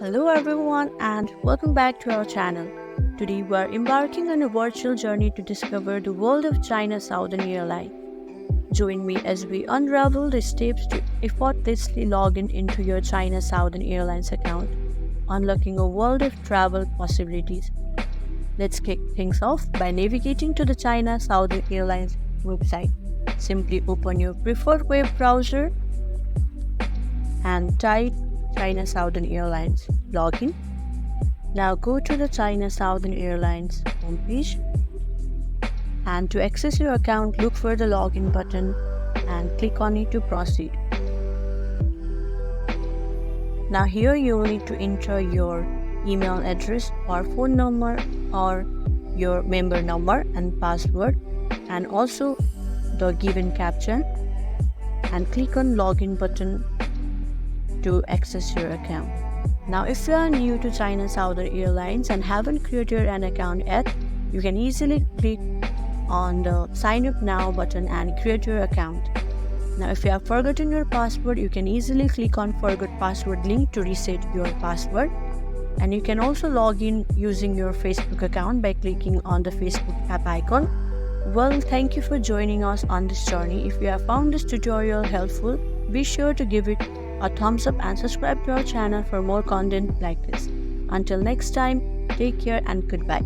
Hello everyone and welcome back to our channel. Today we are embarking on a virtual journey to discover the world of China Southern Airlines. Join me as we unravel the steps to effortlessly log into your China Southern Airlines account, unlocking a world of travel possibilities. Let's kick things off by navigating to the China Southern Airlines website. Simply open your preferred web browser and type China Southern Airlines. Login. Now go to the China Southern Airlines homepage, and to access your account, look for the login button and click on it to proceed. Now here you will need to enter your email address or phone number or your member number and password, and also the given caption, and click on login button to access your account. Now if you are new to China Southern Airlines and haven't created an account yet, you can easily click on the sign up now button and create your account. Now if you have forgotten your password, you can easily click on forgot password link to reset your password, and you can also log in using your Facebook account by clicking on the Facebook app icon. Well, thank you for joining us on this journey. If you have found this tutorial helpful, be sure to give it a thumbs up and subscribe to our channel for more content like this. Until next time, take care and goodbye.